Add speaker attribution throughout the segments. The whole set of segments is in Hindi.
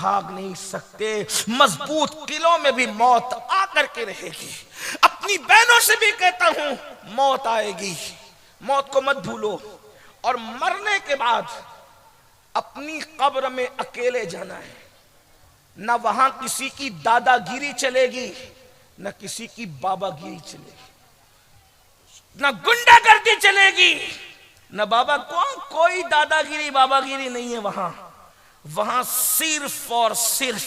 Speaker 1: भाग नहीं सकते। मजबूत किलों में भी मौत आकर के रहेगी। अपनी बहनों से भी कहता हूं मौत आएगी, मौत को मत भूलो। और मरने के बाद अपनी कब्र में अकेले जाना है। न वहां किसी की दादागिरी चलेगी, न किसी की बाबागिरी चलेगी, न गुंडागर्दी चलेगी, न बाबा कोई दादागिरी बाबागिरी नहीं है वहां। वहां सिर्फ और सिर्फ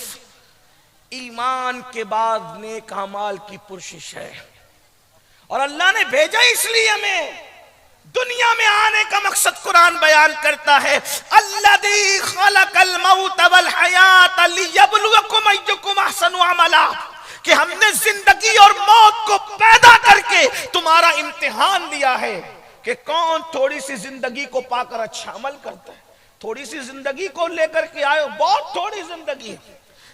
Speaker 1: ईमान के बाद नेक अमाल की पुरशिश है। और अल्लाह ने भेजा इसलिए हमें, दुनिया में आने का मकसद कुरान बयान करता है, अल्लज़ी खलक़ल मौत वल हयात लियब्लुवकुम अय्युकुम अहसनु अमला, कि हमने जिंदगी और मौत को पैदा करके तुम्हारा इम्तिहान दिया है कि कौन थोड़ी सी जिंदगी को पाकर अच्छा अमल करता है। थोड़ी सी जिंदगी को लेकर के आयो, बहुत थोड़ी जिंदगी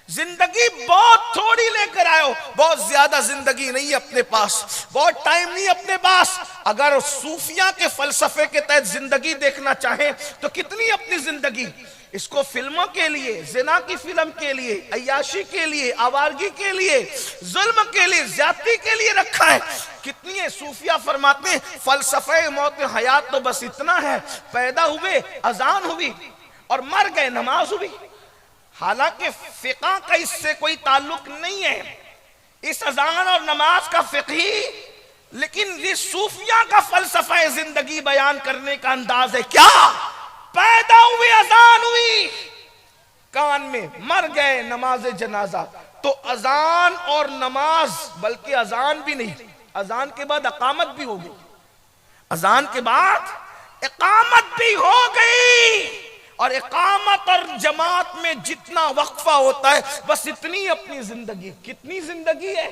Speaker 1: बहुत थोड़ी लेकर आयो, बहुत ज्यादा जिंदगी नहीं है अपने पास, बहुत टाइम नहीं अपने पास। अगर सूफिया के फलसफे के तहत जिंदगी देखना चाहे तो कितनी अपनी जिंदगी, इसको फिल्मों के लिए, जिना की फिल्म के लिए, अय्याशी के लिए, आवारगी के लिए, जुल्म के लिए, ज्यादती के लिए रखा है। कितनी है? सूफिया फरमाते हैं फलसफे मौत हयात तो बस इतना है, पैदा हुए, अजान हुई और मर गए, नमाज हुई। हालांकि फिक़ा का इससे कोई ताल्लुक नहीं है, इस अजान और नमाज का फिक़ही, लेकिन ये सूफिया का फलसफा जिंदगी बयान करने का अंदाज है। क्या? पैदा हुए, अजान हुई, कान में, मर गए, नमाज जनाजा। तो अजान और नमाज, बल्कि अजान भी नहीं, अजान के बाद अकामत भी हो गई, अजान के बाद इकामत भी हो गई। और इकामत और जमात में जितना वक्फा होता है बस इतनी अपनी जिंदगी। कितनी जिंदगी है?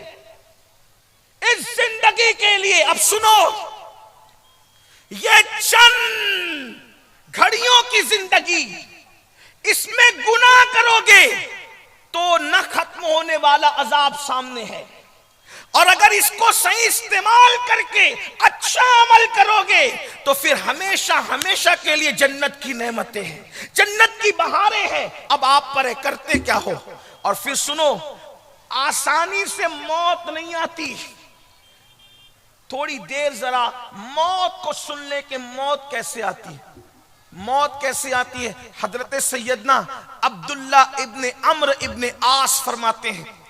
Speaker 1: इस जिंदगी के लिए अब सुनो, ये चंद घड़ियों की जिंदगी, इसमें गुनाह करोगे तो न खत्म होने वाला अजाब सामने है, और अगर इसको सही इस्तेमाल करके अच्छा अमल करोगे तो फिर हमेशा हमेशा के लिए जन्नत की नेमतें हैं, जन्नत की बहारें हैं। अब आप पर है, करते क्या हो? और फिर सुनो, आसानी से मौत नहीं आती। थोड़ी देर जरा मौत को सुन ले कि मौत कैसे आती है। मौत कैसे आती है? हजरत सैयदना अब्दुल्ला इब्ने अम्र इब्ने आस फरमाते हैं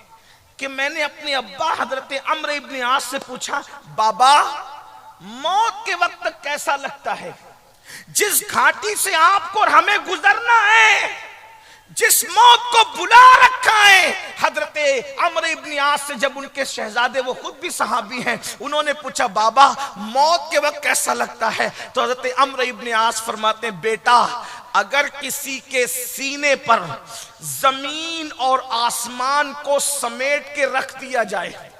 Speaker 1: कि मैंने अपने अब्बा हजरत अम्र इब्ने आस से पूछा, बाबा मौत के वक्त कैसा लगता है? जिस घाटी से आपको और हमें गुजरना है, जिस मौत को बुला रखा है। हजरत अम्र इब्ने आस से जब उनके शहजादे, वो खुद भी सहाबी हैं, उन्होंने पूछा, बाबा मौत के वक्त कैसा लगता है? तो हजरत अम्र इब्ने आस फरमाते हैं, बेटा अगर किसी के सीने पर जमीन और आसमान को समेट के रख दिया जाए।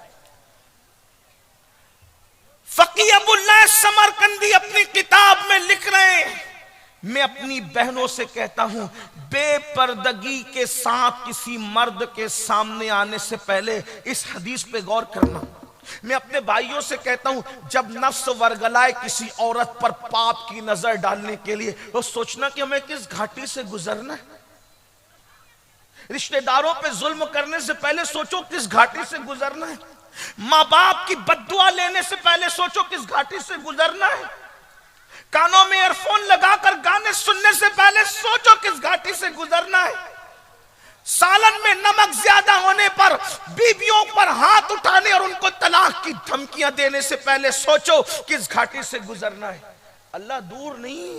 Speaker 1: फकी अबुल्लाह समरकंदी अपनी किताब में लिख रहे हैं, मैं अपनी बहनों से कहता हूं, बेपर्दगी के साथ किसी मर्द के सामने आने से पहले इस हदीस पे गौर करना। मैं अपने भाइयों से कहता हूं, जब नफ्स वर्गलाए किसी औरत पर पाप की नजर डालने के लिए, तो सोचना कि हमें किस घाटी से गुजरना है। रिश्तेदारों पे जुल्म करने से पहले सोचो किस घाटी से गुजरना है। माँ बाप की बद्दुआ लेने से पहले सोचो किस घाटी से गुजरना है। कानों में ईयरफोन लगाकर गाने सुनने से पहले सोचो किस घाटी से गुजरना है। सालन में नमक ज्यादा होने पर बीवियों पर हाथ उठाने और उनको तलाक की धमकियां देने से पहले सोचो किस घाटी से गुजरना है। अल्लाह दूर नहीं,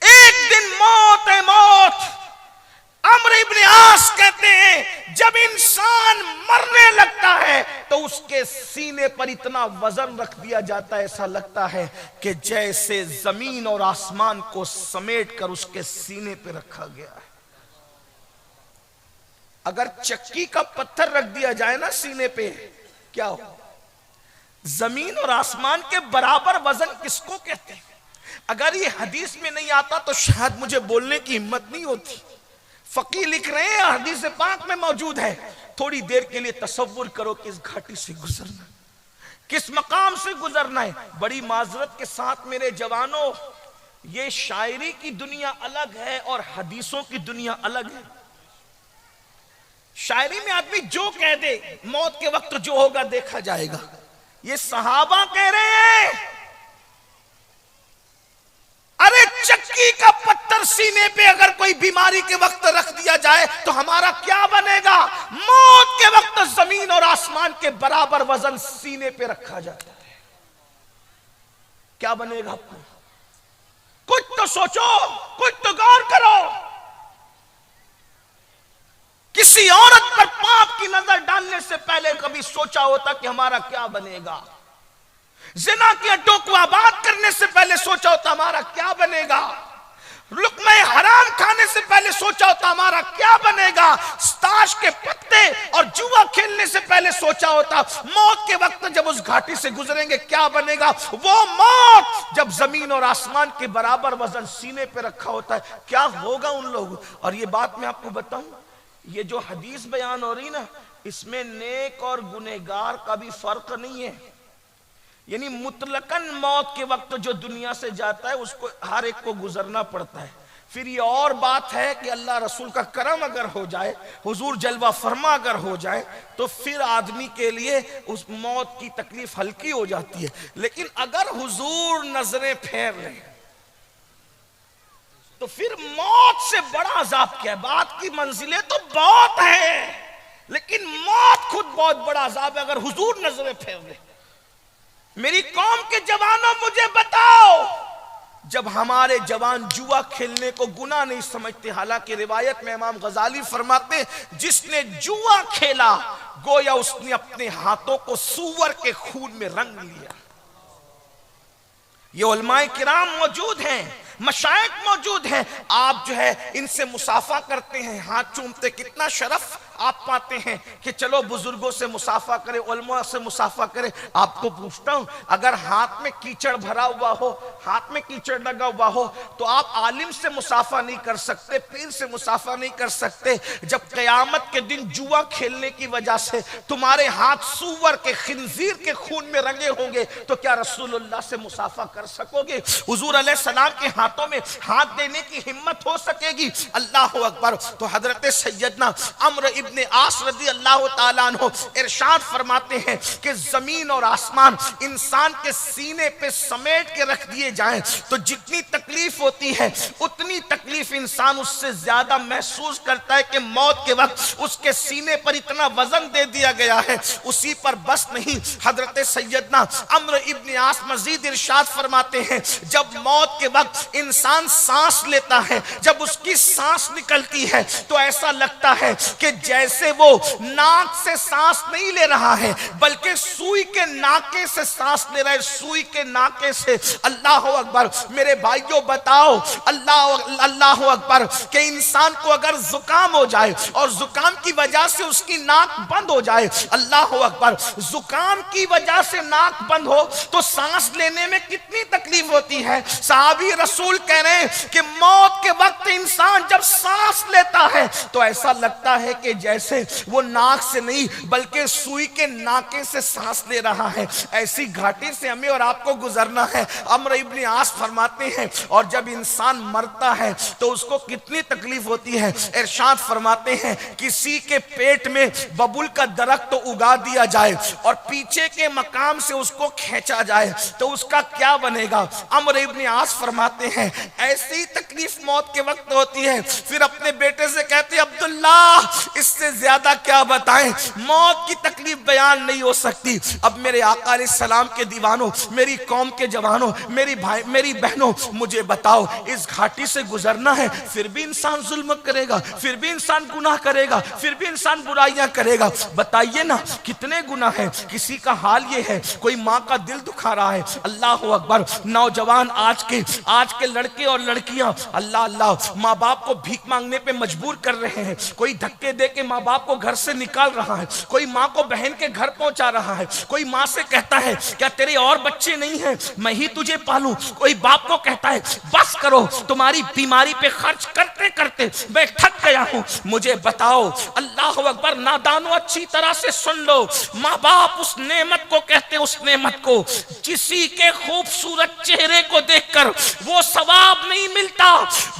Speaker 1: एक दिन मौत है, मौत। अम्र इब्ने आस कहते हैं, जब इंसान मरने लगता है तो उसके सीने पर इतना वजन रख दिया जाता है, ऐसा लगता है कि जैसे जमीन और आसमान को समेट कर उसके सीने पे रखा गया है। अगर चक्की का पत्थर रख दिया जाए ना सीने पे, क्या हो? जमीन और आसमान के बराबर वजन किसको कहते हैं? अगर ये हदीस में नहीं आता तो शायद मुझे बोलने की हिम्मत नहीं होती। फकी लिख रहे हैं, हदीस पाक में मौजूद है। थोड़ी देर के लिए तसव्वुर करो कि इस घाटी से गुजरना, किस मकाम से गुजरना है। बड़ी माजरत के साथ मेरे जवानों, ये शायरी की दुनिया अलग है और हदीसों की दुनिया अलग है। शायरी में आदमी जो कह दे, मौत के वक्त जो होगा देखा जाएगा। ये सहाबा कह रहे हैं, अरे चक्की का पत्थर सीने पे अगर कोई बीमारी के वक्त रख दिया जाए तो हमारा क्या बनेगा। मौत के वक्त जमीन और आसमान के बराबर वजन सीने पे रखा जाता है, क्या बनेगा आपको? कुछ तो सोचो, कुछ तो गौर करो। किसी औरत पर पाप की नजर डालने से पहले कभी सोचा होता कि हमारा क्या बनेगा? जिना की अड्डों को आबाद करने से पहले सोचा होता हमारा क्या बनेगा? लुक्मा हराम खाने से पहले सोचा होता हमारा क्या बनेगा? ताश के पत्ते और जुआ खेलने से पहले सोचा होता मौत के वक्त जब उस घाटी से गुजरेंगे क्या बनेगा। वो मौत जब जमीन और आसमान के बराबर वजन सीने पे रखा होता है, क्या होगा उन लोगों। और ये बात मैं आपको बताऊं, ये जो हदीस बयान हो रही ना, इसमें नेक और गुनहगार का भी फर्क नहीं है। यानी मुतलकन मौत के वक्त जो दुनिया से जाता है उसको हर एक को गुजरना पड़ता है। फिर ये और बात है कि अल्लाह रसूल का करम अगर हो जाए, हुजूर जलवा फरमा अगर हो जाए, तो फिर आदमी के लिए उस मौत की तकलीफ हल्की हो जाती है। लेकिन अगर हुजूर नजरें फेर लें तो फिर मौत से बड़ा अजाब क्या है। बात की मंजिलें तो बहुत है, लेकिन मौत खुद बहुत बड़ा अजाब है अगर हुजूर नजरें फेर ले। मेरी कौम के जवानों मुझे बताओ, जब हमारे जवान जुआ खेलने को गुनाह नहीं समझते, हालांकि रिवायत में इमाम गजाली फरमाते जिसने जुआ खेला गोया उसने अपने हाथों को सूअर के खून में रंग लिया। ये उलमाए किराम मौजूद हैं, मशाइख मौजूद हैं, आप जो है इनसे मुसाफा करते हैं, हाथ चूमते, कितना शरफ आप पाते हैं कि चलो बुजुर्गों से मुसाफा करें, उलमा से मुसाफा करें। आपको पूछता हूं, अगर हाथ में कीचड़ भरा हुआ हो, हाथ में कीचड़ लगा हुआ हो, तो आप आलिम से मुसाफा नहीं कर सकते, पीर से मुसाफा नहीं कर सकते। जब क़यामत के दिन जुआ खेलने की वजह से तुम्हारे हाथ सूअर के, खिंजीर के खून में रंगे होंगे, तो क्या रसूलुल्लाह से मुसाफा कर सकोगे? हुजूर अलैहिस्सलाम के हाथों में हाथ देने की हिम्मत हो सकेगी? अल्लाह अकबर। तो हजरत सैयदना अम्र इब्ने आस रज़ी अल्लाह ताला अन्हु इरशाद फरमाते हैं कि जमीन और आसमान इंसान के सीने पे समेट के रख दिए जाएं तो जितनी तकलीफ होती है उतनी तकलीफ इंसान उससे ज्यादा महसूस करता है कि मौत के वक्त उसके सीने पर इतना वजन दे दिया गया है। उसी पर बस नहीं, हजरत सैयदना अम्र इब्ने आस मजीद इरशाद फरमाते हैं जब मौत के वक्त इंसान सांस लेता है, जब उसकी सांस निकलती है तो ऐसा लगता है कि जैसे वो नाक से सांस नहीं ले रहा है बल्कि सुई के नाके से सांस ले रहा है, सुई के नाके से। अल्लाह अकबर। मेरे भाइयों बताओ, अल्लाह अकबर, कि इंसान को अगर जुकाम हो जाए और जुकाम की वजह से उसकी नाक बंद हो जाए, अल्लाह अकबर, जुकाम की वजह से नाक बंद हो तो सांस लेने में कितनी तकलीफ होती है। साहबी रसूल कह रहे हैं कि मौत के वक्त इंसान जब सांस लेता है तो ऐसा लगता है कि जैसे वो नाक से नहीं बल्कि सुई के नाके से सांस ले रहा है। ऐसी घाटी से हमें और आपको गुजरना है। अम्र इब्ने आस फरमाते हैं और जब इंसान मरता है तो उसको कितनी तकलीफ होती है। इरशाद फरमाते हैं किसी के पेट में बबुल का दरख्त तो उगा दिया जाए और पीछे के मकाम से उसको खींचा जाए तो उसका क्या बनेगा। अम्र इब्ने आस फरमाते हैं ऐसी तकलीफ मौत के वक्त होती है। फिर अपने बेटे से कहते अब्दुल्ला इससे ज्यादा क्या बताएं, मौत की तकलीफ बयान नहीं हो सकती। अब मेरे आका अलैहिस्सलाम के दीवानों, मेरी कौम के जवानों, मेरी भाई मेरी बहनों, मुझे बताओ इस घाटी से गुजरना है, फिर भी इंसान जुल्म करेगा, फिर भी इंसान गुनाह करेगा, फिर भी इंसान बुराइयां करेगा। बताइए ना कितने गुनाह है। किसी का हाल ये है कोई माँ का दिल दुखा रहा है, अल्लाह अकबर, नौजवान आज के लड़के और लड़कियां अल्लाह अल्लाह माँ बाप को भीख मांगने पे मजबूर कर रहे हैं, कोई धक्के दे के माँ बाप को घर से निकाल रहा है, कोई माँ को बहन के घर पहुंचा रहा है, कोई माँ से कहता है क्या तेरे और बच्चे नहीं हैं, मैं ही तुझे पालूं, कोई बाप को कहता है बस करो, तुम्हारी बीमारी पे खर्च करते करते मैं थक गया हूं, मुझे बताओ। अल्लाह अकबर। नादानो अच्छी तरह से सुन लो, माँ बाप उस नेमत को कहते, उस नेमत को किसी के खूबसूरत चेहरे को देखकर वो सवाब नहीं मिलता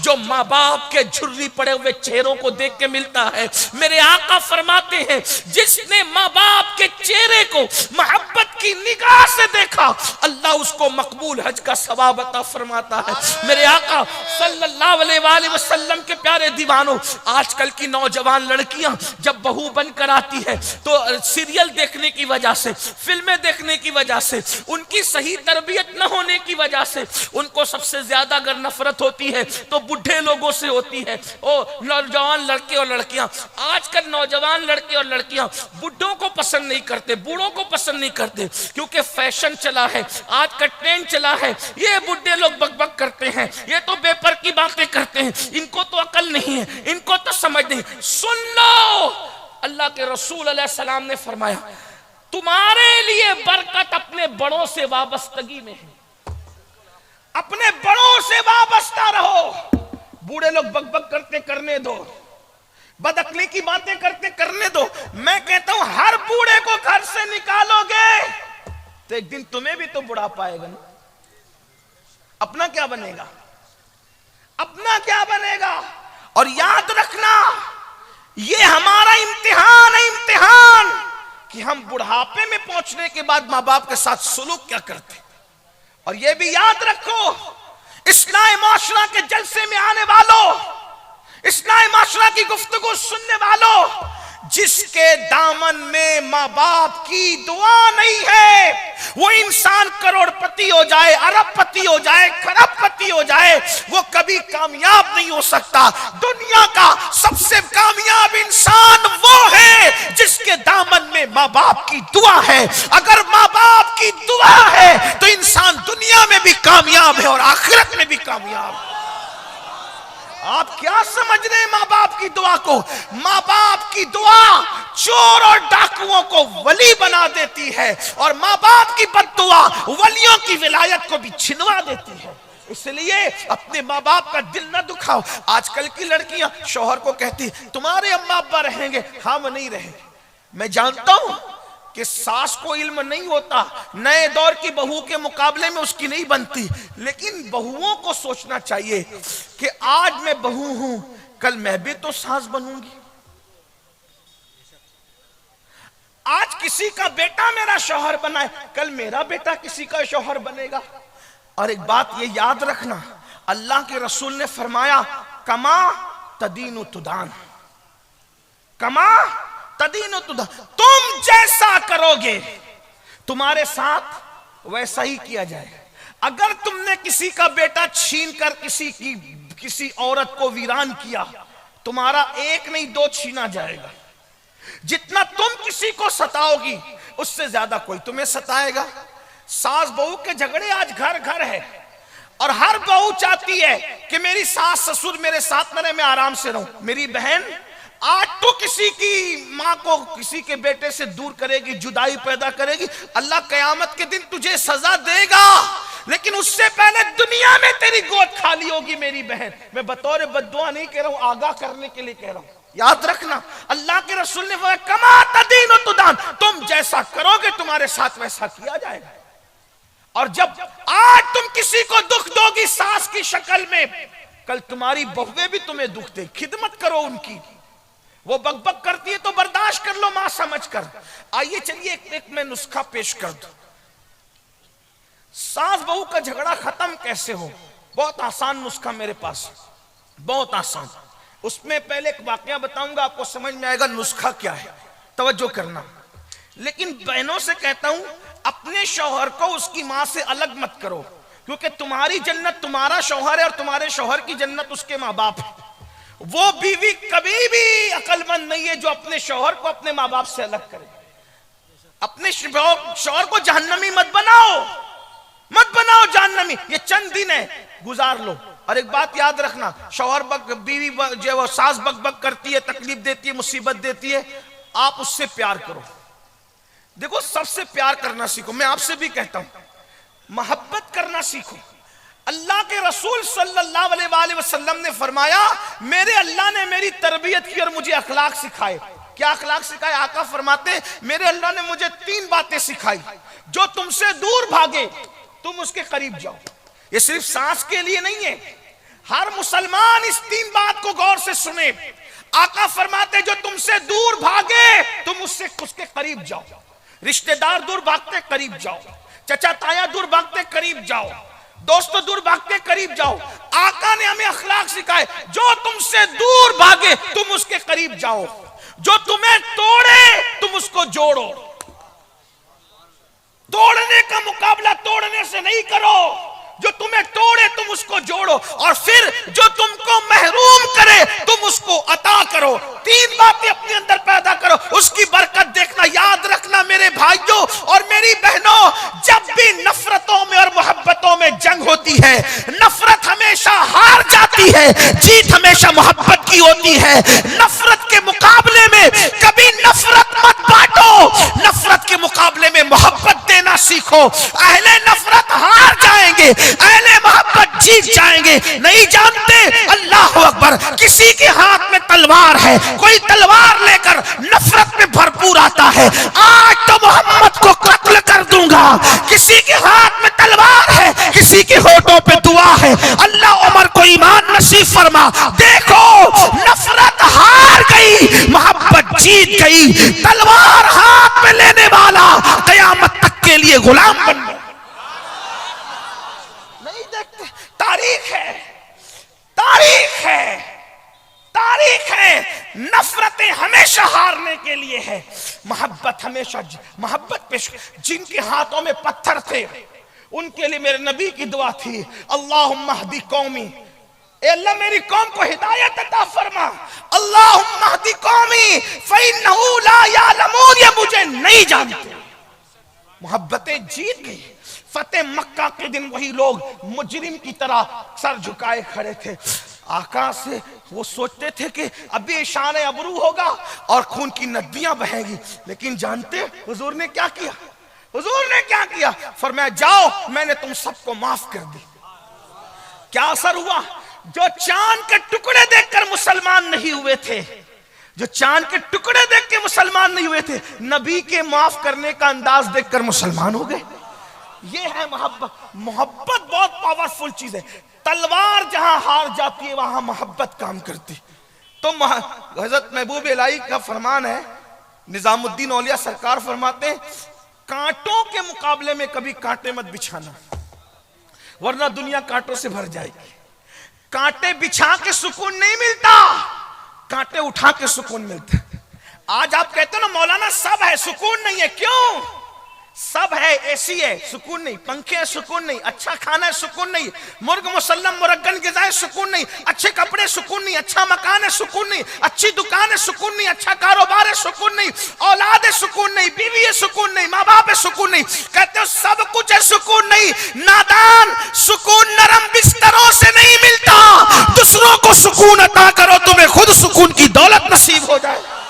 Speaker 1: जो माँ बाप के झुर्री पड़े हुए चेहरों को देख के मिलता है। मेरे आका फरमाते हैं जिसने माँ बाप के चेहरे को मोहब्बत की निगाह से देखा, अल्लाह उसको मकबूल हज का सवाब अता फरमाता है। मेरे आका सल्लल्लाहु अलैहि वसल्लम के प्यारे दीवानों, आजकल की नौजवान लड़कियां जब बहू बनकर आती है तो सीरियल देखने की वजह से, फिल्में देखने की वजह से, उनकी सही तरबियत न होने की वजह से उनको सबसे ज्यादा अगर नफरत होती है तो बुढ़े लोगों से होती है। ओ नौजवान लड़के और लड़कियां, आजकल नौजवान लड़के और लड़कियां बुढ़ों को पसंद नहीं करते, बूढ़ों को पसंद नहीं करते, क्योंकि फैशन चला है, आज का ट्रेंड चला है। ये बुढ़े लोग बकबक करते हैं, ये तो बेपर की बातें करते हैं, इनको तो अकल नहीं है, इनको तो समझ नहीं। सुन लो, अल्लाह के रसूल अलैहि सलाम ने फरमाया तुम्हारे लिए बरकत अपने बड़ों से वाबस्तगी में है, अपने बड़ों से वाबस्ता रहो। बूढ़े लोग बकबक करते करने दो, बदअक्ली की बातें करते करने दो। मैं कहता हूं हर बूढ़े को घर से निकालोगे तो एक दिन तुम्हें भी तो बुढ़ापा आएगा ना, अपना क्या बनेगा, अपना क्या बनेगा। और याद रखना ये हमारा इम्तिहान है, इम्तिहान कि हम बुढ़ापे में पहुंचने के बाद मां बाप के साथ सुलूक क्या करते। और ये भी याद रखो, इस्लाही माशरा के जलसे में आने वालों, इस्लाही माशरा की गुफ्तगू सुनने वालों, जिसके दामन में माँ बाप की दुआ नहीं है वो इंसान करोड़पति हो जाए, अरबपति हो जाए, खरबपति हो जाए, वो कभी कामयाब नहीं हो सकता। दुनिया का सबसे कामयाब इंसान वो है जिसके दामन में माँ बाप की दुआ है। अगर माँ बाप की दुआ है तो इंसान दुनिया में भी कामयाब है और आखिरत में भी कामयाब है। आप क्या समझ रहे हैं माँ बाप की दुआ को? माँ बाप की दुआ चोर और डाकुओं को वली बना देती है और माँ बाप की बद्दुआ वलियों की विलायत को भी छिनवा देती है। इसलिए अपने माँ बाप का दिल न दुखाओ। आजकल की लड़कियां शौहर को कहती तुम्हारे अम्मा अब्बा रहेंगे, हम नहीं रहेंगे। मैं जानता हूं कि सास को इल्म नहीं होता, नए दौर की बहू के मुकाबले में उसकी नहीं बनती, लेकिन बहुओं को सोचना चाहिए कि आज मैं बहू हूं, कल मैं भी तो सास बनूंगी। आज किसी का बेटा मेरा शौहर बना है, कल मेरा बेटा किसी का शौहर बनेगा। और एक बात ये याद रखना, अल्लाह के रसूल ने फरमाया कमा तदीनु तुदान, कमा तदीनु तुदान, तुम जैसा करोगे तुम्हारे साथ वैसा ही किया जाएगा। अगर तुमने किसी का बेटा छीन कर किसी औरत को वीरान किया, तुम्हारा एक नहीं दो छीना जाएगा। जितना तुम किसी को सताओगी उससे ज्यादा कोई तुम्हें सताएगा। सास बहू के झगड़े आज घर घर है और हर बहू चाहती है कि मेरी सास ससुर मेरे साथ में रहे, मैं आराम से रहूं। मेरी बहन आज तो किसी की माँ को किसी के बेटे से दूर करेगी, जुदाई पैदा करेगी, अल्लाह कयामत के दिन तुझे सजा देगा, लेकिन उससे पहले दुनिया में तेरी गोद खाली होगी मेरी बहन। मैं बतौर बद्दुआ नहीं कह रहा हूं, आगाह करने के लिए कह रहा हूं। याद रखना, अल्लाह के रसूल ने फरमाया कमा तदीनु तुदान, तुम जैसा करोगे तुम्हारे साथ वैसा किया जाएगा। और जब आज तुम किसी को दुख दोगी सास की शक्ल में, कल तुम्हारी बहुएं भी तुम्हें दुख दे। खिदमत करो उनकी, वो बकबक करती है तो बर्दाश्त कर लो मां समझ कर। आइए चलिए एक मैं नुस्खा पेश कर दूं, सास बहू का झगड़ा खत्म कैसे हो। बहुत आसान नुस्खा मेरे पास, बहुत आसान। उसमें पहले एक वाकया बताऊंगा, आपको समझ में आएगा नुस्खा क्या है, तवज्जो करना। लेकिन बहनों से कहता हूं अपने शौहर को उसकी मां से अलग मत करो, क्योंकि तुम्हारी जन्नत तुम्हारा शौहर है और तुम्हारे शौहर की जन्नत उसके माँ बाप है। वो बीवी कभी भी अक्लमंद नहीं है जो अपने शौहर को अपने माँ बाप से अलग करे। अपने शौहर को जहन्नमी मत बनाओ, मत बनाओ जहन्नमी। ये चंद दिन है गुजार लो, और एक बात याद रखना, शौहर बीवी जो है वो सास बक बक करती है, तकलीफ देती है, मुसीबत देती है, आप उससे प्यार करो। देखो सबसे प्यार करना सीखो। मैं आपसे भी कहता हूं मोहब्बत करना सीखो। अल्लाह के रसूल सल्लल्लाहु अलैहि वसल्लम ने फरमाया, मेरे अल्लाह ने मेरी तरबियत की और मुझे अखलाक सिखाए। क्या अखलाक सिखाए? आका फरमाते मेरे अल्लाह ने मुझे 3 बातें सिखाई, जो तुमसे दूर भागे तुम उसके करीब जाओ। ये सिर्फ सांस के लिए नहीं है, हर मुसलमान इस 3 बात को गौर से सुने। आका फरमाते जो तुमसे दूर भागे तुम उसके करीब जाओ। रिश्तेदार दूर भागते करीब जाओ, चचा ताया दूर भागते करीब जाओ, दोस्तों दूर भागते करीब जाओ। आका ने हमें अखलाक सिखाए, जो तुमसे दूर भागे तुम उसके करीब जाओ, जो तुम्हें तोड़े तुम उसको जोड़ो। तोड़ने का मुकाबला तोड़ने से नहीं करो, जो तुम्हें तोड़े तुम उसको जोड़ो, और फिर जो तुमको महरूम करे तुम उसको अता करो। 3 बातें अपने अंदर पैदा करो, उसकी बरकत देखना। याद रखना मेरे भाइयों और मेरी बहनों, जब भी नफरतों में और मोहब्बतों में जंग होती है, नफरत हमेशा हार जाती है, जीत हमेशा मोहब्बत की होती है। नफरत के मुकाबले में कभी नफरत मत बांटो, नफरत के मुकाबले में मोहब्बत देना सीखो। अहले नफरत हार जाएंगे, अहले मोहब्बत जीत जाएंगे। नहीं जानते? अल्लाह अकबर, किसी के हाथ में तलवार है, कोई तलवार लेकर नफरत में भरपूर आता है, आज तो मोहम्मद को कत्ल कर दूंगा। किसी के हाथ में तलवार है, किसी के होठों पे दुआ है, अल्लाह उमर को ईमान नसीब फरमा। देखो नफरत हार गई, मोहब्बत जीत गई। तलवार हाथ में लेने वाला कयामत तक के लिए गुलाम बन गया। नहीं देखते? तारीख है, तारीख है, तारीख है। नफरतें हमेशा हारने के लिए है, मोहब्बत हमेशा। मोहब्बत पे जिनके हाथों में पत्थर थे उनके लिए मेरे नबी की दुआ थी, अल्लाहुम्मा हदी कौमी, अल्लाह मेरी कौम को हिदायत अता फरमा। अल्लाहुम्मा हदी कौमी फइन्नहु ला यालमून, ये मुझे नहीं जानते। मोहब्बतें जीत गई। फतेह मक्का के दिन वही लोग मुजरिम की तरह सर झुकाए खड़े थे। आकाश से वो सोचते थे कि अभी शान अबरू होगा और खून की नदियां बहेंगी, लेकिन जानते हुजूर ने क्या किया? हुजूर ने क्या किया? फरमाया जाओ मैंने तुम सबको माफ कर दी। क्या असर हुआ? जो चांद के टुकड़े देखकर मुसलमान नहीं हुए थे, जो चांद के टुकड़े देख के मुसलमान नहीं हुए थे, नबी के माफ करने का अंदाज देखकर मुसलमान हो गए। ये है मोहब्बत। मोहब्बत बहुत पावरफुल चीज है। तलवार जहां हार जाती है वहां मोहब्बत काम करती। तो हजरत महबूब इलाही का फरमान है, निजामुद्दीन औलिया सरकार फरमाते हैं, कांटों के मुकाबले में कभी कांटे मत बिछाना, वरना दुनिया कांटों से भर जाएगी। कांटे बिछा के सुकून नहीं मिलता, कांटे उठा के सुकून मिलता। आज आप कहते हो ना मौलाना सब है सुकून नहीं है, क्यों? सब है, एसी है सुकून नहीं, पंखे है सुकून नहीं, अच्छा खाना है सुकून नहीं, मुर्ग मुसल्लम मुरग्गन ग़िज़ा सुकून नहीं, अच्छे कपड़े सुकून नहीं, अच्छा मकान है सुकून नहीं, अच्छी दुकान है सुकून नहीं, अच्छा कारोबार है सुकून नहीं, औलाद है सुकून नहीं, बीवी है सुकून नहीं, माँ बाप है सुकून नहीं। कहते हो सब कुछ है सुकून नहीं। नादान, सुकून नरम बिस्तरों से नहीं मिलता। दूसरों को सुकून अता करो, तुम्हें खुद सुकून की दौलत नसीब हो जाए।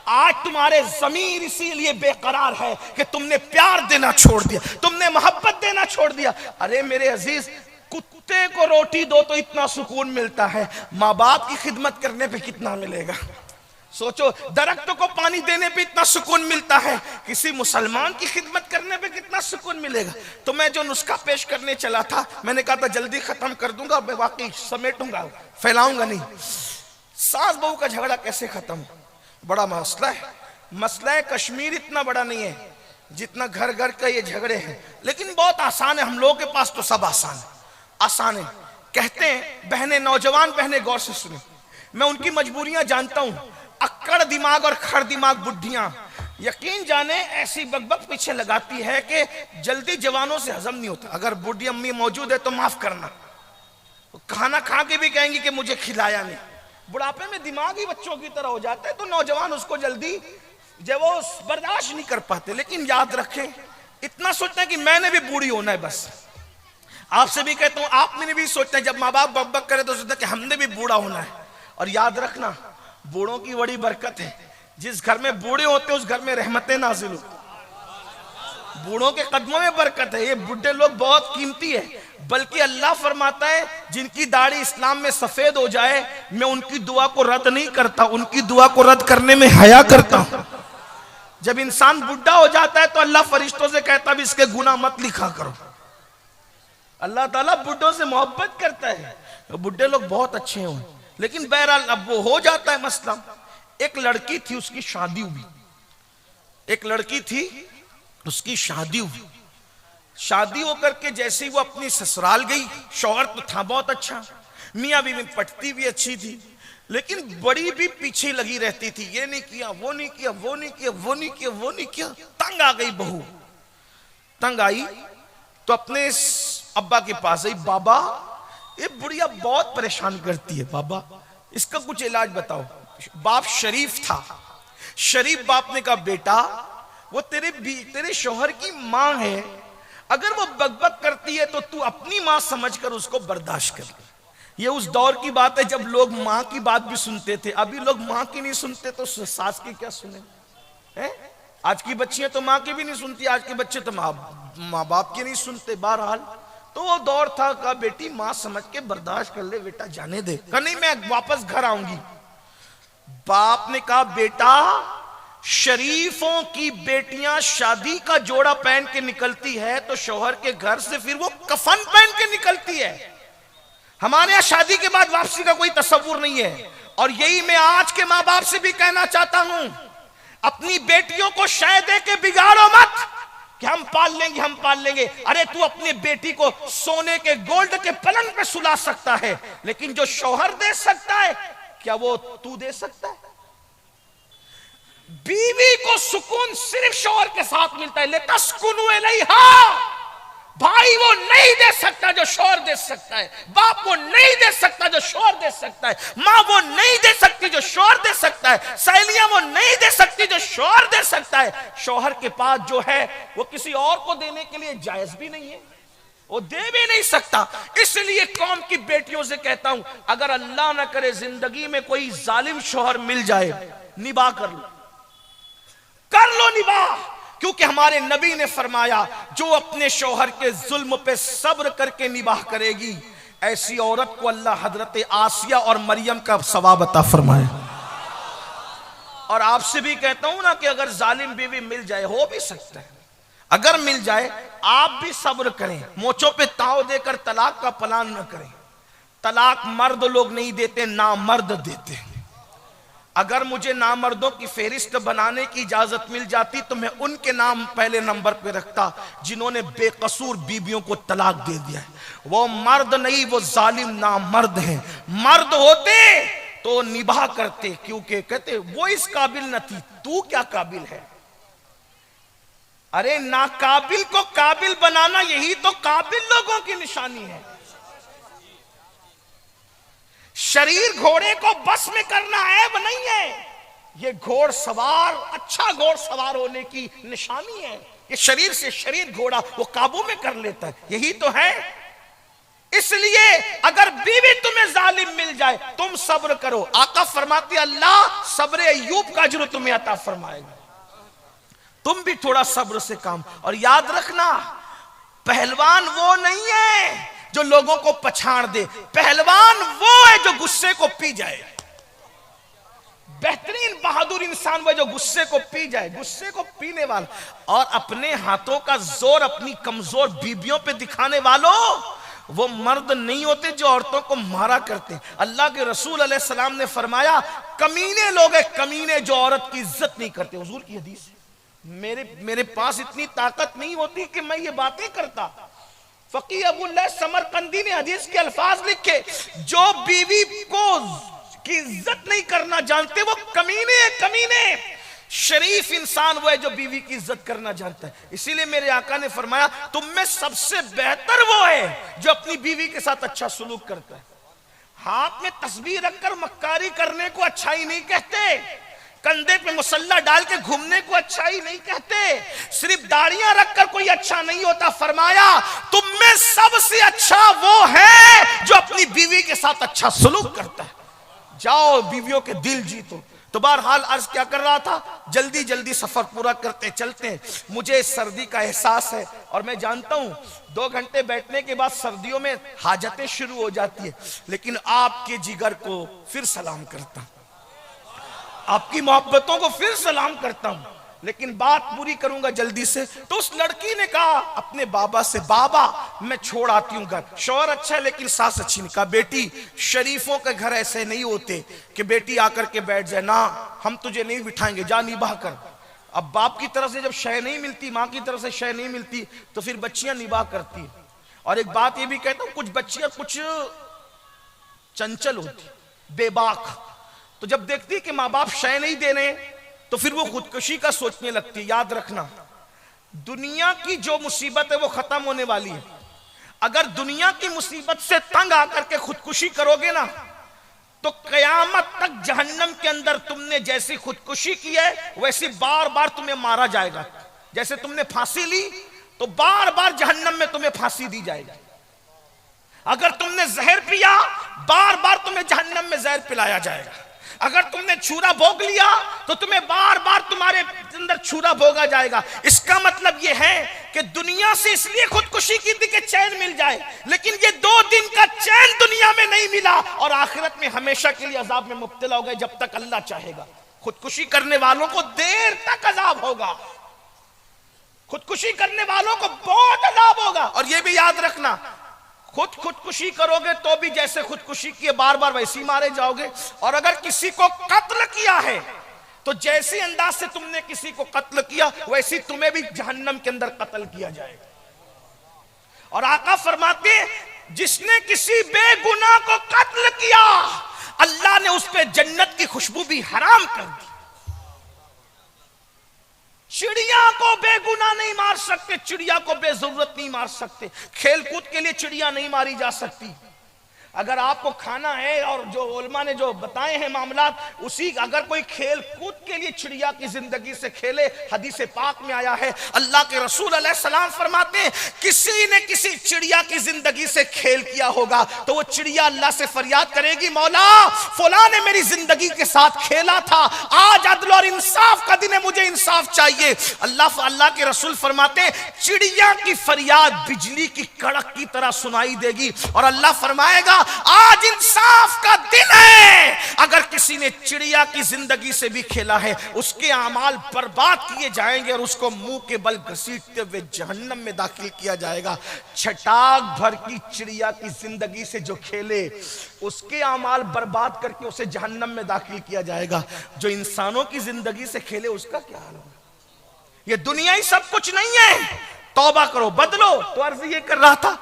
Speaker 1: आज तुम्हारे ज़मीर इसीलिए बेकरार है कि तुमने प्यार देना छोड़ दिया, तुमने मोहब्बत देना छोड़ दिया। अरे मेरे अजीज, कुत्ते को रोटी दो तो इतना सुकून मिलता है, माँ बाप की खिदमत करने पे कितना मिलेगा? सोचो, दरख्तों को पानी देने पे इतना सुकून मिलता है, किसी मुसलमान की खिदमत करने पे कितना सुकून मिलेगा? तो मैं जो नुस्खा पेश करने चला था, मैंने कहा था जल्दी खत्म कर दूंगा, मैं वाकई समेटूंगा, फैलाऊंगा नहीं। सास बहू का झगड़ा कैसे खत्म? बड़ा मसला है। मसला है कश्मीर इतना बड़ा नहीं है जितना घर घर का ये झगड़े हैं, लेकिन बहुत आसान है। हम लोगों के पास तो सब आसान है, आसान है। कहते हैं बहनें, नौजवान बहनें गौर से सुने, मैं उनकी मजबूरियां जानता हूं। अक्कड़ दिमाग और खड़ दिमाग बुढ़ियां यकीन जाने ऐसी बकबक पीछे लगाती है कि जल्दी जवानों से हजम नहीं होता। अगर बूढ़ी अम्मी मौजूद है तो माफ करना, खाना खा के भी कहेंगी कि मुझे खिलाया नहीं। बुढ़ापे में दिमाग ही बच्चों की तरह हो जाता है, तो नौजवान उसको जल्दी जब वो बर्दाश्त नहीं कर पाते। लेकिन याद रखें, इतना सोचना है कि मैंने भी बूढ़ी होना है बस। आपसे भी कहता हूं, आप मैंने भी सोचते हैं जब माँ बाप बक बक करे तो सोचते हैं कि हमने भी बूढ़ा होना है। और याद रखना, बूढ़ों की बड़ी बरकत है। जिस घर में बूढ़े होते हैं उस घर में रहमतें नाजिल होती। बूढ़ों के कदमों में बरकत है। ये बूढ़े लोग बहुत कीमती है। बल्कि अल्लाह फरमाता है जिनकी दाढ़ी इस्लाम में सफेद हो जाए मैं उनकी दुआ को रद्द नहीं करता, उनकी दुआ को रद्द करने में हया करता हूं। जब इंसान बुढ़ा हो जाता है तो अल्लाह फरिश्तों से कहता है इसके गुनाह मत लिखा करो। अल्लाह ताला बुढ़ों से मोहब्बत करता है। बुढ़े लोग बहुत अच्छे हों, लेकिन बहरहाल अब वो हो जाता है मसला। एक लड़की थी, उसकी शादी हुई। एक लड़की थी, उसकी शादी हुई। शादी होकर के जैसे ही वो अपनी ससुराल गई, शौहर तो था बहुत अच्छा, मियाँ बीवी पटती भी अच्छी थी, लेकिन बड़ी भी पीछे लगी रहती थी। ये नहीं किया, वो नहीं किया, वो नहीं किया, वो नहीं किया, वो नहीं किया। तंग आ गई बहू। तंग आई तो अपने अब्बा के पास आई, बाबा ये बुढ़िया बहुत परेशान करती है, बाबा इसका कुछ इलाज बताओ। बाप शरीफ था। शरीफ बाप ने कहा, बेटा वो तेरे शौहर की माँ है, अगर वो बकबक करती है तो तू अपनी माँ समझकर उसको बर्दाश्त कर ले। ये उस दौर की बात है जब लोग माँ की बात भी सुनते थे। अभी लोग माँ की नहीं सुनते तो सास की क्या सुने हैं? आज की बच्चियां तो माँ की भी नहीं सुनती, आज के बच्चे तो माँ बाप की नहीं सुनते। बहरहाल तो वो दौर था, कहा बेटी माँ समझ के बर्दाश्त कर ले, बेटा जाने दे। कहा नहीं मैं वापस घर आऊंगी। बाप ने कहा, बेटा शरीफों की बेटियां शादी का जोड़ा पहन के निकलती है तो शौहर के घर से फिर वो कफन पहन के निकलती है। हमारे यहां शादी के बाद वापसी का कोई तस्वुर नहीं है। और यही मैं आज के माँ बाप से भी कहना चाहता हूं, अपनी बेटियों को शय दे के बिगाड़ो मत कि हम पाल लेंगे, हम पाल लेंगे। अरे तू अपनी बेटी को सोने के गोल्ड के पलंग पे सुला सकता है, लेकिन जो शौहर दे सकता है क्या वो तू दे सकता है? बीवी को सुकून सिर्फ शौहर के साथ मिलता है। लितस्कुनु इलैहा, भाई वो नहीं दे सकता जो शौहर दे सकता है, बाप वो नहीं दे सकता जो शौहर दे सकता है, माँ वो नहीं दे सकती जो शौहर दे सकता है, सहेलियां वो नहीं दे सकती जो शौहर दे सकता है। शौहर के पास जो है वो किसी और को देने के लिए जायज भी नहीं है, वो दे भी नहीं सकता। इसलिए कौम की बेटियों से कहता हूं, अगर अल्लाह ना करे जिंदगी में कोई जालिम शौहर मिल जाए, निभा कर लो, कर लो निभा। क्योंकि हमारे नबी ने फरमाया, जो अपने शौहर के जुल्म पे सब्र करके निबाह करेगी, ऐसी औरत को अल्लाह हजरत आसिया और मरियम का सवाब अता फरमाए। और आपसे भी कहता हूं ना कि अगर जालिम बीवी मिल जाए, हो भी सकता है, अगर मिल जाए आप भी सब्र करें, मोचों पे ताव देकर तलाक का प्लान न करें। तलाक मर्द लोग नहीं देते, ना मर्द देते हैं। अगर मुझे नामर्दों की फेरिस्त बनाने की इजाजत मिल जाती तो मैं उनके नाम पहले नंबर पे रखता जिन्होंने बेकसूर बीबियों को तलाक दे दिया है। वो मर्द नहीं, वो जालिम नामर्द हैं। मर्द होते तो निभा करते, क्योंकि कहते वो इस काबिल न थी, तू क्या काबिल है। अरे नाकाबिल को काबिल बनाना यही तो काबिल लोगों की निशानी है। शरीर घोड़े को बस में करना ऐब नहीं है, ये घोड़सवार अच्छा घोड़सवार होने की निशानी है। ये शरीर से शरीर घोड़ा वो काबू में कर लेता है, यही तो है। इसलिए अगर बीवी तुम्हें जालिम मिल जाए तुम सब्र करो। आका फरमाती अल्लाह सब्र अय्यूब का अजर तुम्हें अता फरमाएगा। तुम भी थोड़ा सब्र से काम। और याद रखना, पहलवान वो नहीं है जो लोगों को पछाड़ दे, पहलवान वो है जो गुस्से को पी जाए। बेहतरीन बहादुर इंसान वो जो गुस्से को पी जाए, गुस्से को पीने वाला। और अपने हाथों का जोर अपनी कमजोर बीबियों पे दिखाने वालों, वो मर्द नहीं होते जो औरतों को मारा करते। अल्लाह के रसूल अलैहि सलाम ने फरमाया, कमीने लोग हैं, कमीने जो औरत की इज्जत नहीं करते। हुजूर की हदीस। मेरे पास इतनी ताकत नहीं होती कि मैं ये बातें करता। फकीह अबुल्लाह समरकंदी ने हदीस के अल्फाज लिखे, जो बीवी को की इज्जत नहीं करना जानते वो कमीने हैं, कमीने। शरीफ इंसान वो है जो बीवी की इज्जत करना जानता है। इसीलिए मेरे आका ने फरमाया, तुम में सबसे बेहतर वो है जो अपनी बीवी के साथ अच्छा सुलूक करता है। हाथ में तस्बीह रखकर मक्कारी करने को अच्छाई नहीं कहते। कंधे पे मुसल्ला डाल के घूमने को अच्छा ही नहीं कहते, सिर्फ दाढ़ियां रखकर कोई अच्छा नहीं होता। फरमाया तुम में सबसे अच्छा वो है जो अपनी बीवी के साथ अच्छा सलूक करता है। जाओ बीवियों के दिल जीतो। तो बहरहाल अर्ज क्या कर रहा था, जल्दी जल्दी सफर पूरा करते चलते। मुझे सर्दी का एहसास है और मैं जानता हूं 2 घंटे बैठने के बाद सर्दियों में हाजतें शुरू हो जाती है, लेकिन आपके जिगर को फिर सलाम करता हूं, आपकी मोहब्बतों को फिर सलाम करता हूं, लेकिन बात पूरी करूंगा जल्दी से। तो उस लड़की ने कहा अपने बाबा से, बाबा मैं छोड़ आती हूं घर। शौहर अच्छा है लेकिन सास अच्छी नहीं। कहा बेटी शरीफों के घर ऐसे नहीं होते कि बेटी आकर के बैठ जाए, ना हम तुझे नहीं बिठाएंगे, जा निभा कर। अब बाप की तरफ से जब शय नहीं मिलती, माँ की तरफ से शय नहीं मिलती, तो फिर बच्चियां निभा करती है। और एक बात ये भी कहता हूं, कुछ बच्चियां कुछ चंचल होती, बेबाक, तो जब देखती कि माँ बाप शय नहीं दे रहे तो फिर वो खुदकुशी का सोचने लगती है। याद रखना दुनिया की जो मुसीबत है वो खत्म होने वाली है। अगर दुनिया की मुसीबत से तंग आकर के खुदकुशी करोगे ना, तो कयामत तक जहन्नम के अंदर तुमने जैसी खुदकुशी की है वैसी बार बार तुम्हें मारा जाएगा। जैसे तुमने फांसी ली तो बार बार जहन्नम में तुम्हें फांसी दी जाएगी। अगर तुमने जहर पिया बार बार तुम्हें जहन्नम में जहर पिलाया जाएगा। अगर तुमने छुरा भोग लिया तो तुम्हें बार बार तुम्हारे अंदर छुरा भोगा जाएगा। इसका मतलब यह है कि दुनिया से इसलिए खुदकुशी की थी कि चैन मिल जाए, लेकिन ये 2 दिन का चैन दुनिया में नहीं मिला और आखिरत में हमेशा के लिए अजाब में मुब्तला हो गए जब तक अल्लाह चाहेगा। खुदकुशी करने वालों को देर तक अजाब होगा, खुदकुशी करने वालों को बहुत अजाब होगा। और यह भी याद रखना, खुदकुशी करोगे तो भी जैसे खुदकुशी किए बार बार वैसे ही मारे जाओगे। और अगर किसी को कत्ल किया है तो जैसे अंदाज से तुमने किसी को कत्ल किया वैसे तुम्हें भी जहन्नम के अंदर कत्ल किया जाएगा। और आका फरमाते जिसने किसी बेगुनाह को कत्ल किया अल्लाह ने उस पर जन्नत की खुशबू भी हराम कर दी। चिड़िया को बेगुनाह नहीं मार सकते, चिड़िया को बेजरूरत नहीं मार सकते, खेलकूद के लिए चिड़िया नहीं मारी जा सकती। अगर आपको खाना है और जो उलमा ने जो बताए हैं मामलात, उसी अगर कोई खेल कूद के लिए चिड़िया की जिंदगी से खेले, हदीस पाक में आया है अल्लाह के रसूल अलैहिस्सलाम फरमाते हैं किसी ने किसी चिड़िया की जिंदगी से खेल किया होगा तो वो चिड़िया अल्लाह से फरियाद करेगी, मौला फलां ने मेरी जिंदगी के साथ खेला था, आज अदल और इंसाफ का दिन है, मुझे इंसाफ चाहिए। अल्लाह के रसूल फरमाते हैं चिड़िया की फरियाद बिजली की कड़क की तरह सुनाई देगी और अल्लाह फरमाएगा आज इंसाफ का दिन है। अगर किसी ने चिड़िया की जिंदगी से भी खेला है उसके अमाल बर्बाद किए जाएंगे और उसको मुंह के बल घसीटते हुए जहन्नम में दाखिल किया जाएगा। छटाक भर की चिड़िया की जिंदगी से जो खेले उसके अमाल बर्बाद करके उसे जहन्नम में दाखिल किया जाएगा। जो इंसानों की जिंदगी से खेले उसका क्या हाल होगा। ये दुनिया ही सब कुछ नहीं है, तौबा करो बदलो। तो अर्ज ये कर रहा था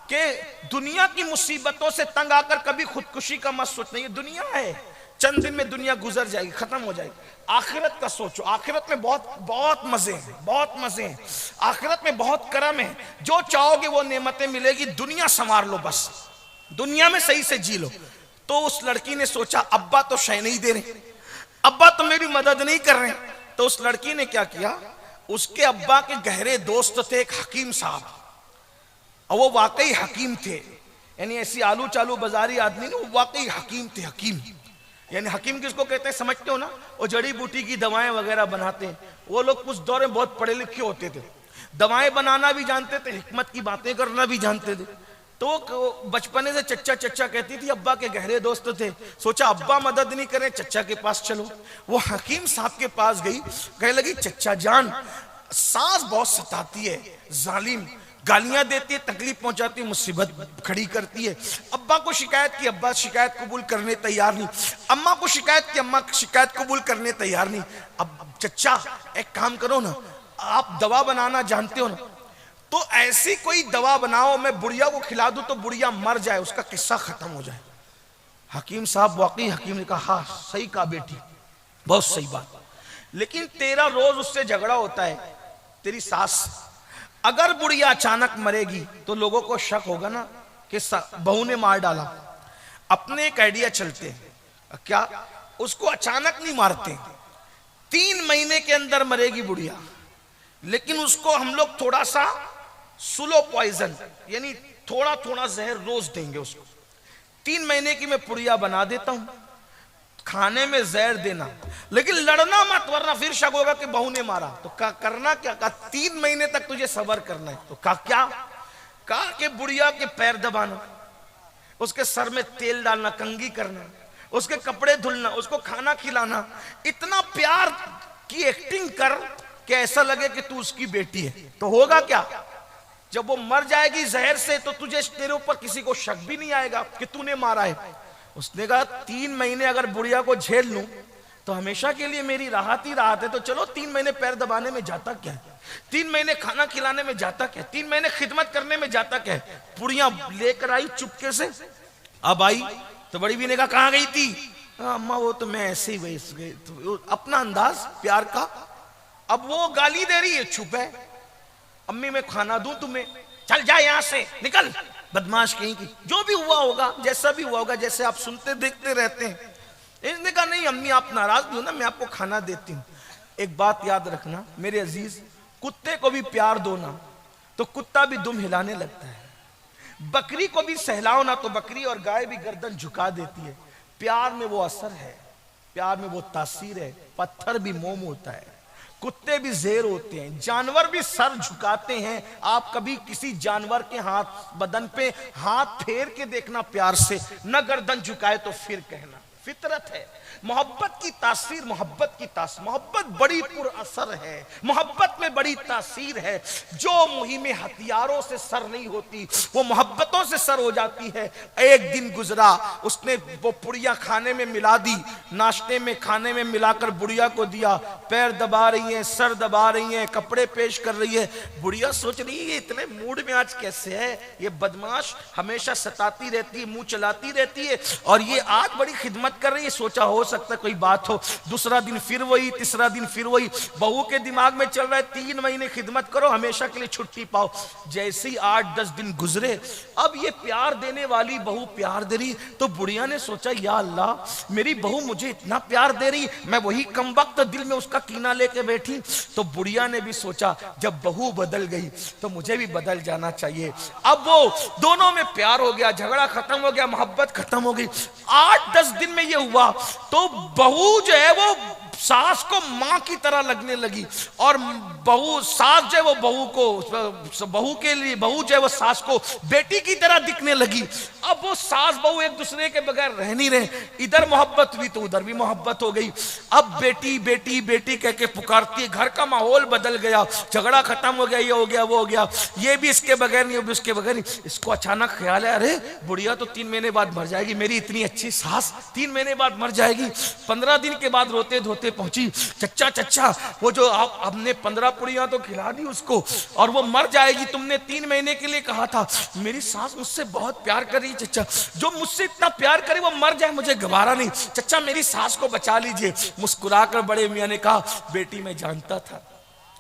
Speaker 1: कि दुनिया की मुसीबतों से तंग आकर कभी खुदकुशी का मत सोचना। ये दुनिया है, चंद दिन में दुनिया गुजर जाएगी, खत्म हो जाएगी। आखिरत का सोचो, आखिरत में बहुत बहुत मजे हैं, बहुत मजे हैं। आखिरत में बहुत करम है, जो चाहोगे वो नेमतें मिलेगी। दुनिया संवार लो, बस दुनिया में सही से जी लो। तो उस लड़की ने सोचा अब्बा तो शय नहीं दे रहे, अब्बा तो मेरी मदद नहीं कर रहे। तो उस लड़की ने क्या किया, उसके अब्बा के गहरे दोस्त थे एक हकीम साहब, और वो वाकई हकीम थे, यानी ऐसी आलू चालू बाजारी आदमी नहीं, वो वाकई हकीम थे। हकीम यानी हकीम किसको कहते हैं समझते हो ना, वो जड़ी बूटी की दवाएं वगैरह बनाते हैं। वो लोग उस दौर में बहुत पढ़े लिखे होते थे, दवाएं बनाना भी जानते थे, हिकमत की बातें करना भी जानते थे। तो बचपने से चच्चा चच्चा कहती थी, अब्बा के गहरे दोस्त थे। सोचा अब्बा मदद नहीं करें, चच्चा के पास चलो। वो हकीम साहब के पास गई, कहने लगी चच्चा जान सास बहुत सताती है, जालिम, गालियां देती है, तकलीफ पहुंचाती है, मुसीबत खड़ी करती है। अब्बा को शिकायत की, अब्बा शिकायत कबूल करने तैयार नहीं। अम्मा को शिकायत की, अम्मा शिकायत कबूल करने तैयार नहीं। अब चच्चा एक काम करो ना, आप दवा बनाना जानते हो ना, तो ऐसी कोई दवा बनाओ मैं बुढ़िया को खिला दूं तो बुढ़िया मर जाए, उसका किस्सा खत्म हो जाए। हकीम साहब वाकई हकीम ने कहा हाँ सही कहा बेटी, बहुत सही बात, लेकिन तेरा रोज उससे झगड़ा होता है, तेरी सास, अगर बुढ़िया अचानक मरेगी तो लोगों को शक होगा ना कि बहू ने मार डाला। अपने एक आइडिया चलते हैं, क्या उसको अचानक नहीं मारते, 3 महीने के अंदर मरेगी बुढ़िया, लेकिन उसको हम लोग थोड़ा सा स्लो पॉइजन यानी थोड़ा थोड़ा जहर रोज देंगे उसको। 3 महीने की मैं पुड़िया बना देता हूं, खाने में जहर देना, लेकिन लड़ना मत वरना फिर शक होगा कि बहू ने मारा। तो करना क्या? 3 महीने तक तुझे सब्र करना है। तो क्या? कहा कि बुढ़िया के पैर दबाना, उसके सर में तेल डालना, कंघी करना, उसके कपड़े धुलना, उसको खाना खिलाना, इतना प्यार की एक्टिंग कर कि ऐसा लगे कि तू उसकी बेटी है। तो होगा क्या? जब वो मर जाएगी जहर से तो तुझे, तेरे ऊपर किसी को शक भी नहीं आएगा कि तूने मारा है। उसने कहा 3 महीने अगर बुढ़िया को झेल लूं तो हमेशा के लिए मेरी राहत ही राहत है। तो चलो 3 महीने पैर दबाने में जाता क्या है, 3 महीने खाना खिलाने में जाता क्या, 3 महीने खिदमत करने में जाता क्या है। पुड़िया लेकर आई चुपके से। अब आई तो बड़ी भी ने कहा कहां गई थी? अम्मा वो तो मैं ऐसे ही वैसे गई, तो अपना अंदाज प्यार का। अब वो गाली दे रही है, चुप है। अम्मी मैं खाना दूं तुम्हें? चल जा यहां से, निकल, बदमाश कहीं की। जो भी हुआ होगा, जैसा भी हुआ होगा, जैसे आप सुनते देखते रहते हैं। इसने कहा नहीं अम्मी आप नाराज भी हो ना, मैं आपको खाना देती हूँ। एक बात याद रखना मेरे अजीज, कुत्ते को भी प्यार दो ना तो कुत्ता भी दुम हिलाने लगता है, बकरी को भी सहलाओ ना तो बकरी और गाय भी गर्दन झुका देती है। प्यार में वो असर है, प्यार में वो तासीर है। पत्थर भी मोम होता है, कुत्ते भी जेर होते हैं, जानवर भी सर झुकाते हैं। आप कभी किसी जानवर के हाथ बदन पे हाथ फेर के देखना प्यार से, न गर्दन झुकाए तो फिर कहना। फितरत है। मोहब्बत की तासीर, मोहब्बत बड़ी पुरअसर है, मोहब्बत में बड़ी तासीर है। जो मुहिम हथियारों से सर नहीं होती वो मोहब्बतों से सर हो जाती है। एक दिन गुजरा, उसने वो पुड़िया खाने में मिला दी, नाश्ते में खाने में मिलाकर बुढ़िया को दिया। पैर दबा रही है, सर दबा रही है, कपड़े पेश कर रही है। बुढ़िया सोच रही है इतने मूड में आज कैसे है, ये बदमाश हमेशा सताती रहती है, मुंह चलाती रहती है, और ये आज बड़ी खिदमत कर रही है। सोचा हो सकता है कोई बात हो। दूसरा दिन फिर वही, तीसरा दिन फिर वही। बहू के दिमाग में चल रहा है 3 महीने खिदमत करो, हमेशा के लिए छुट्टी पाओ। जैसे ही 8-10 दिन गुजरे, अब ये प्यार देने वाली बहू प्यार दे रही, तो बुढ़िया ने सोचा या अल्लाह मेरी बहू मुझे इतना प्यार दे रही, मैं वही कमबख्त दिल में उसका कीना लेके बैठी। तो बुढ़िया ने भी सोचा जब बहू बदल गई तो मुझे भी बदल जाना चाहिए। अब वो दोनों में प्यार हो गया, झगड़ा खत्म हो गया, मोहब्बत खत्म हो गई। 8-10 दिन में ये हुआ तो बहू जो है वो सास को मां की तरह लगने लगी, और बहू सास जो है वो बहू को, बहू के लिए बहू जो है वो सास को बेटी की तरह दिखने लगी। अब वो सास बहू एक दूसरे के बगैर रह नहीं रहे, इधर मोहब्बत हुई तो उधर भी मोहब्बत हो गई। अब बेटी बेटी बेटी कह के पुकारती है, घर का माहौल बदल गया, झगड़ा खत्म हो गया, ये हो गया वो हो गया, ये भी इसके बगैर नहीं, वो भी उसके बगैर नहीं। इसको अचानक ख्याल है अरे बुढ़िया तो 3 महीने बाद मर जाएगी, मेरी इतनी अच्छी सास 3 महीने बाद मर जाएगी। 15 दिन के बाद रोते धोते पहुंची, चच्चा चच्चा वो जो आप हमने 15 पुड़िया तो खिला दी उसको और वो मर जाएगी, तुमने 3 महीने के लिए कहा था। मेरी सास मुझसे बहुत प्यार कर रही चच्चा, जो मुझसे इतना प्यार करे वो मर जाए मुझे गवारा नहीं, चच्चा मेरी सास को बचा लीजिए। मुस्कुराकर बड़े मियां ने कहा बेटी मैं जानता था,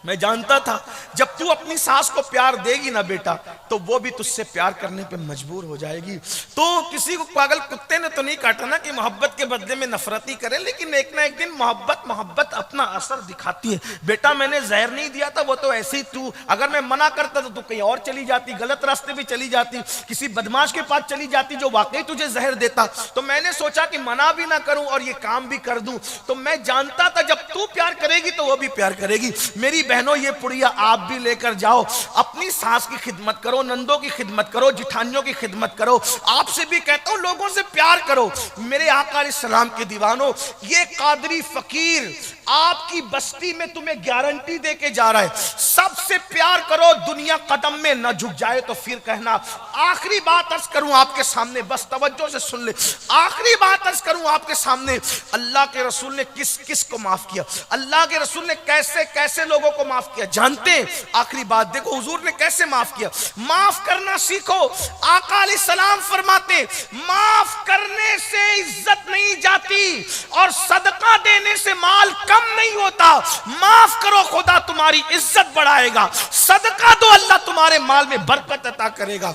Speaker 1: मैं जानता था जब तू अपनी सास को प्यार देगी ना बेटा तो वो भी तुझसे प्यार करने पे मजबूर हो जाएगी। तो किसी को पागल कुत्ते ने तो नहीं काटा ना कि मोहब्बत के बदले में नफरत ही करे, लेकिन एक ना एक दिन मोहब्बत अपना असर दिखाती है। बेटा मैंने जहर नहीं दिया था, वो तो ऐसे ही तू, अगर मैं मना करता तो तू कहीं और चली जाती, गलत रास्ते पे चली जाती, किसी बदमाश के पास चली जाती जो वाकई तुझे जहर देता। तो मैंने सोचा कि मना भी ना करूं और ये काम भी कर दूं। तो मैं जानता था जब तू प्यार करेगी तो वो भी प्यार करेगी। मेरी बहनों ये पुड़िया आप भी लेकर जाओ, अपनी सास की खिदमत करो, नंदों की खिदमत करो, जिठानियों की खिदमत करो। आपसे भी कहता हूं लोगों से प्यार करो। मेरे आका अलैहिस्सलाम के दीवानों, ये कादरी फकीर आपकी बस्ती में तुम्हें गारंटी दे के जा रहा है, सबसे प्यार करो, दुनिया कदम में न झुक जाए तो फिर कहना। आखिरी बात अर्ज करूं आपके सामने, बस तवज्जो से सुन ले, आखिरी बात अर्ज करूं आपके सामने, अल्लाह के रसूल ने किस किस को माफ किया, अल्लाह के रसूल ने कैसे कैसे लोगों को माफ किया जानते हैं? आखिरी बात देखो हुजूर ने कैसे माफ किया। माफ करना सीखो। आका अलैहिस्सलाम फरमाते माफ करने से इज्जत नहीं जाती और सदका देने से माल कम नहीं होता। माफ करो खुदा तुम्हारी इज्जत बढ़ाएगा, सदका दो अल्लाह तुम्हारे माल में बरकत अता करेगा।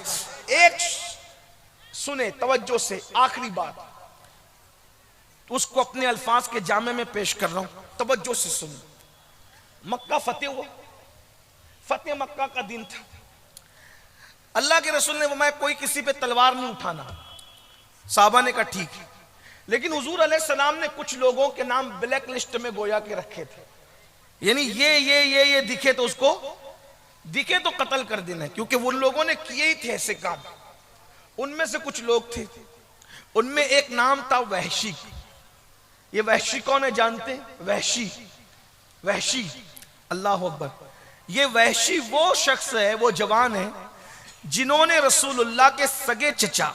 Speaker 1: एक सुने तवज्जो से, आखिरी बात, उसको अपने अल्फाज के जामे में पेश कर रहा हूं, तवज्जो से सुनो। मक्का फतेह हुआ, फतेह मक्का का दिन था। अल्लाह के रसूल ने फरमाया कोई किसी पे तलवार नहीं उठाना। साहबा ने कहा ठीक है, लेकिन हुजूर अलैहिस्सलाम ने कुछ लोगों के नाम ब्लैक लिस्ट में गोया के रखे थे, यानी ये दिखे तो उसको दिखे तो कत्ल कर देना, क्योंकि वो लोगों ने किए ही थे ऐसे काम। उनमें से कुछ लोग थे, उनमें एक नाम था वहशी। ये वहशी कौन है जानते हैं? वहशी, वहशी, अल्लाह अकबर। ये वहशी वो शख्स है, वो जवान है जिन्होंने रसूलुल्लाह के सगे चचा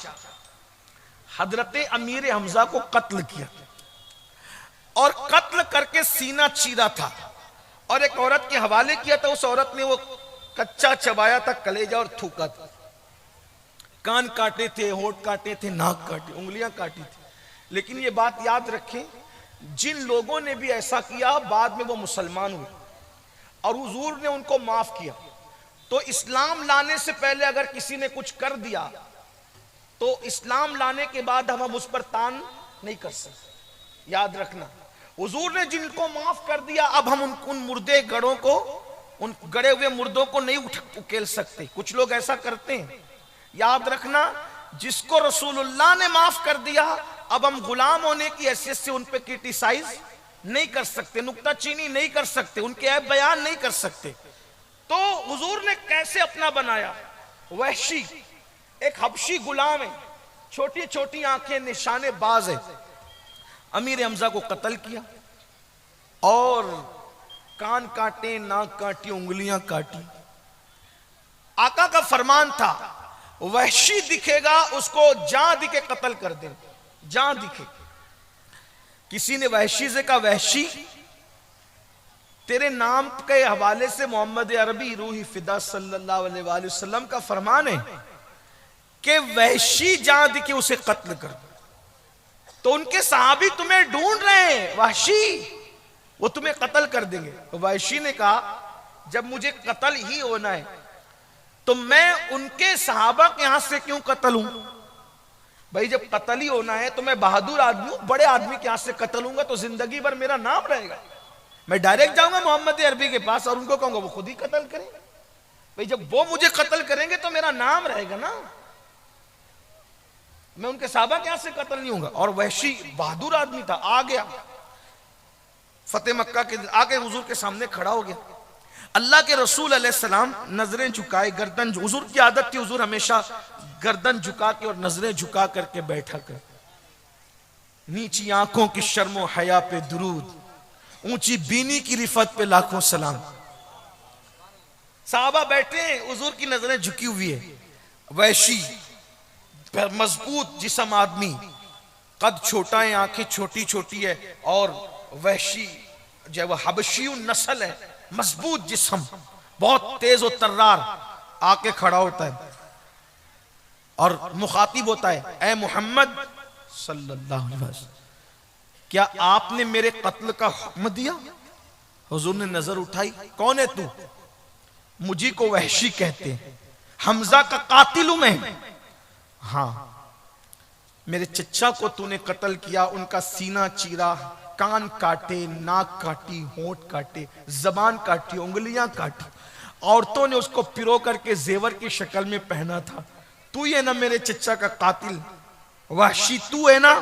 Speaker 1: हजरत अमीर हमजा को कत्ल किया और कत्ल करके सीना चीरा था और एक औरत के हवाले किया था। उस औरत ने वो कच्चा चबाया था कलेजा और थूका था। कान काटे थे, होठ काटे थे, नाक काटे, उंगलियां काटी थी। लेकिन ये बात याद रखें, जिन लोगों ने भी ऐसा किया बाद में वो मुसलमान हुए और हुजूर ने उनको माफ किया। तो इस्लाम लाने से पहले अगर किसी ने कुछ कर दिया तो इस्लाम लाने के बाद हम उस पर तान नहीं कर सकते। याद रखना, हुजूर ने जिनको माफ कर दिया, अब हम उन मुर्दे गड़ों को, उन गड़े हुए मुर्दों को नहीं उकेल सकते। कुछ लोग ऐसा करते हैं। याद रखना, जिसको रसूलुल्लाह ने माफ कर दिया, अब हम गुलाम होने की हैसियत से उन पे क्रिटिसाइज नहीं कर सकते, नुक्ताचीनी नहीं कर सकते, उनके ऐब बयान नहीं कर सकते। तो हुजूर ने कैसे अपना बनाया? वहशी एक हबशी गुलाम है, छोटी छोटी आंखें, निशाने बाज है। अमीर हमजा को कत्ल किया और कान काटे, नाक काटी, उंगलियां काटी। आका का फरमान था वहशी दिखेगा उसको जहां दिखे कत्ल कर दे, जहां दिखे। किसी ने वहशी से कहा, वहशी तेरे नाम के हवाले से मोहम्मद अरबी रूही फिदा सल्लल्लाहु अलैहि वसल्लम का फरमान है कि वहशी जहां दिखे उसे कत्ल कर दो। तो उनके सहाबी तुम्हें ढूंढ रहे हैं वहशी, वो तुम्हें कत्ल कर देंगे। तो वहशी ने कहा जब मुझे कत्ल ही होना है तो मैं उनके सहाबा के यहां से क्यों कत्ल हूं? भाई जब कत्ल ही होना है तो मैं बहादुर आदमी हूं, बड़े आदमी के यहां से कत्ल हूंगा तो जिंदगी भर मेरा नाम रहेगा। मैं डायरेक्ट जाऊंगा मोहम्मद अरबी के पास और उनको कहूंगा वो खुद ही कत्ल करें। भाई जब वो मुझे कत्ल करेंगे तो मेरा नाम रहेगा ना, मैं उनके सहाबा के यहां से कत्ल नहीं होगा। और वहशी बहादुर आदमी था, आ गया फतेह मक्का के आगे हुजूर के सामने खड़ा हो गया। अल्लाह के रसूल अलैहिस्सलाम नजरें झुकाए, गर्दन, हुजूर की आदत थी, हुजूर हमेशा गर्दन झुका के और नजरें झुका करके बैठा कर। नीची आंखों की शर्मो हया पे दुरूद, ऊंची बीनी की रिफत पे लाखों सलाम। साहबा बैठे हैं, हुजूर की नजरें झुकी हुई है। वैशी मजबूत जिस्म आदमी, कद छोटा है, आंखें छोटी छोटी है, और वैशी जो वह हबशी नस्ल है, मजबूत जिस्म, बहुत तेज और तर्रार, आके खड़ा होता है और मुखातिब होता है, ऐ मोहम्मद सल्लल्लाहु अलैहि वसल्लम, क्या आपने मेरे कत्ल का हुक्म दिया? हुजूर ने नजर उठाई, कौन है तू? मुझी को वहशी कहते हैं, हमजा का कातिल हूं मैं। हाँ, मेरे चचा को तूने कत्ल किया, उनका सीना चीरा, कान काटे, नाक काटी, होंठ काटे, जबान काटी, उंगलियां काटी, औरतों ने उसको पिरो करके जेवर की शक्ल में पहना था। तू ये ना मेरे चचा का कातिल वहशी, तू है ना?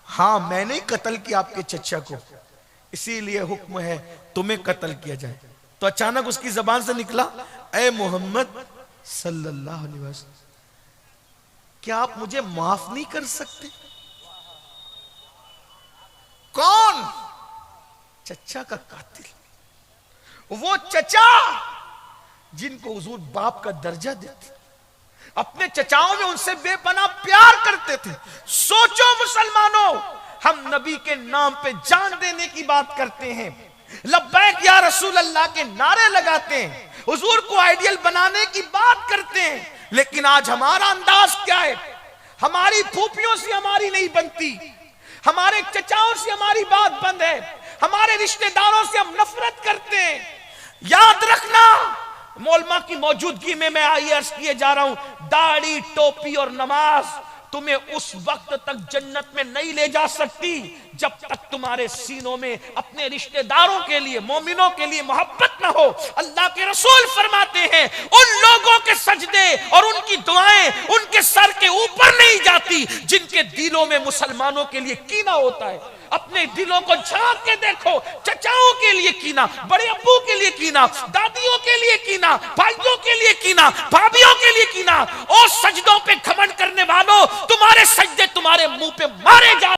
Speaker 1: हाँ, मैंने ही कत्ल किया आपके चचा को, इसीलिए हुक्म है तुम्हें कत्ल किया जाए। तो अचानक उसकी जबान से निकला, ऐ मोहम्मद सल्लल्लाहु अलैहि वसल्लम, क्या आप मुझे माफ नहीं कर सकते? कौन? चचा का कातिल, वो चचा जिनको हुजूर बाप का दर्जा देते, अपने चचाओं में उनसे बेपनाह प्यार करते थे। सोचो मुसलमानों, हम नबी के नाम पे जान देने की बात करते हैं, लब्बैक या रसूल अल्लाह के नारे लगाते हैं, हुजूर को आइडियल बनाने की बात करते हैं, लेकिन आज हमारा अंदाज क्या है? हमारी फूफियों से हमारी नहीं बनती, हमारे चचाओं से हमारी बात बंद है, हमारे रिश्तेदारों से हम नफरत करते हैं। याद रखना, मौलमा की मौजूदगी में मैं आई अर्ज किए जा रहा हूं, दाढ़ी, टोपी और नमाज तुम्हें उस वक्त तक जन्नत में नहीं ले जा सकती जब तक तुम्हारे सीनों में अपने रिश्तेदारों के लिए, मोमिनों के लिए मोहब्बत न हो। अल्लाह के रसूल फरमाते हैं उन लोगों के सजदे और उनकी दुआएं उनके सर के ऊपर नहीं जाती जिनके दिलों में मुसलमानों के लिए कीना होता है। अपने दिलों को झांक के देखो, चचाओं के लिए कीना, बड़े अब्बू के लिए कीना, दादियों के लिए कीना, भाइयों के लिए कीना, भाभियों के लिए कीना। और सजदों पे घमंड करने वालों, तुम्हारे सजदे तुम्हारे मुंह पे मारे जा